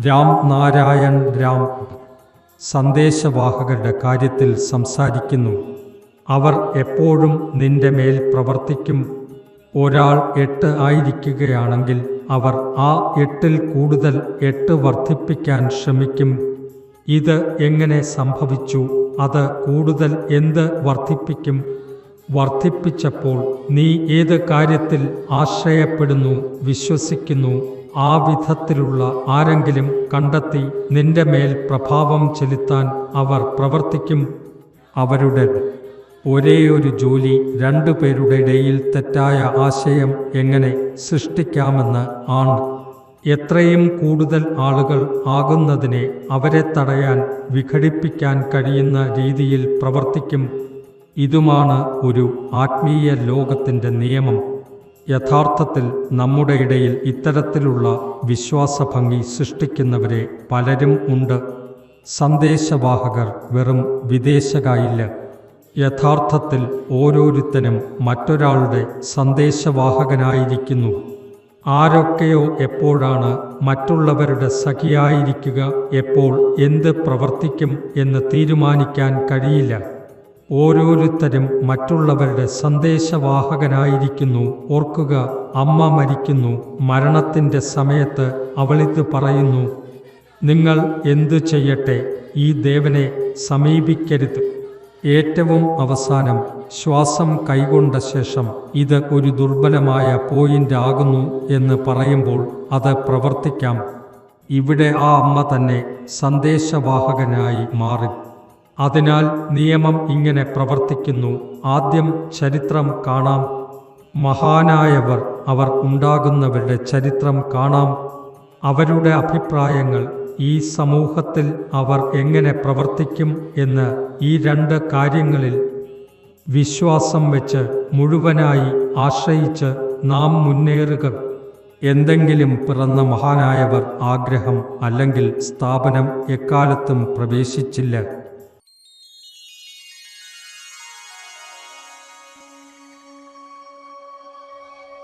രാം നാരായൺ രാം സന്ദേശവാഹകരുടെ കാര്യത്തിൽ സംസാരിക്കുന്നു. അവർ എപ്പോഴും നിന്റെ മേൽ പ്രവർത്തിക്കും. ഒരാൾ 8 ആയിരിക്കുകയാണെങ്കിൽ അവർ ആ 8-ൽ കൂടുതൽ 8 വർദ്ധിപ്പിക്കാൻ ശ്രമിക്കും. ഇത് എങ്ങനെ സംഭവിച്ചു? അത് കൂടുതൽ എന്ത് വർദ്ധിപ്പിക്കും? വർദ്ധിപ്പിച്ചപ്പോൾ നീ ഏത് കാര്യത്തിൽ ആശ്രയപ്പെടുന്നു, വിശ്വസിക്കുന്നു? ആ വിധത്തിലുള്ള ആരെങ്കിലും കണ്ടെത്തി നിന്റെ മേൽ പ്രഭാവം ചെലുത്താൻ അവർ പ്രവർത്തിക്കും. അവരുടെ ഒരേയൊരു ജോലി 2 പേരുടെ ഇടയിൽ തെറ്റായ ആശയം എങ്ങനെ സൃഷ്ടിക്കാമെന്ന് ആണ്. എത്രയും കൂടുതൽ ആളുകൾ ആകുന്നതിനെ അവരെ തടയാൻ, വിഘടിപ്പിക്കാൻ കഴിയുന്ന രീതിയിൽ പ്രവർത്തിക്കും. ഇതുമാണ് ഒരു ആത്മീയ ലോകത്തിൻ്റെ നിയമം. യഥാർത്ഥത്തിൽ നമ്മുടെ ഇടയിൽ ഇത്തരത്തിലുള്ള വിശ്വാസഭംഗി സൃഷ്ടിക്കുന്നവരെ പലരും ഉണ്ട്. സന്ദേശവാഹകർ വെറും വിദേശകായില്ല. യഥാർത്ഥത്തിൽ ഓരോരുത്തരും മറ്റൊരാളുടെ സന്ദേശവാഹകനായിരിക്കുന്നു. ആരൊക്കെയോ എപ്പോഴാണ് മറ്റുള്ളവരുടെ സഖിയായിരിക്കുക, എപ്പോൾ എന്ത് പ്രവർത്തിക്കും എന്ന് തീരുമാനിക്കാൻ കഴിയില്ല. ഓരോരുത്തരും മറ്റുള്ളവരുടെ സന്ദേശവാഹകനായിരിക്കുന്നു. ഓർക്കുക, അമ്മ മരിക്കുന്നു. മരണത്തിൻ്റെ സമയത്ത് അവളിത് പറയുന്നു: നിങ്ങൾ എന്തു ചെയ്യട്ടെ, ഈ ദേവനെ സമീപിക്കരുത്. ഏറ്റവും അവസാനം ശ്വാസം കൈകൊണ്ട ശേഷം ഇത് ഒരു ദുർബലമായ പോയിന്റ് ആകുന്നു എന്ന് പറയുമ്പോൾ അത് പ്രവർത്തിക്കാം. ഇവിടെ ആ അമ്മ തന്നെ സന്ദേശവാഹകനായി മാറി. അതിനാൽ നിയമം ഇങ്ങനെ പ്രവർത്തിക്കുന്നു. ആദ്യം ചരിത്രം കാണാം. മഹാനായവർ, അവർ ഉണ്ടാകുന്നവരുടെ ചരിത്രം കാണാം. അവരുടെ അഭിപ്രായങ്ങൾ, ഈ സമൂഹത്തിൽ അവർ എങ്ങനെ പ്രവർത്തിക്കും എന്ന്. ഈ 2 കാര്യങ്ങളിൽ വിശ്വാസം വെച്ച് മുഴുവനായി ആശ്രയിച്ച് നാം മുന്നേറുക. എന്തെങ്കിലും പിറന്ന മഹാനായവർ ആഗ്രഹം അല്ലെങ്കിൽ സ്ഥാപനം എക്കാലത്തും പ്രവേശിച്ചില്ല.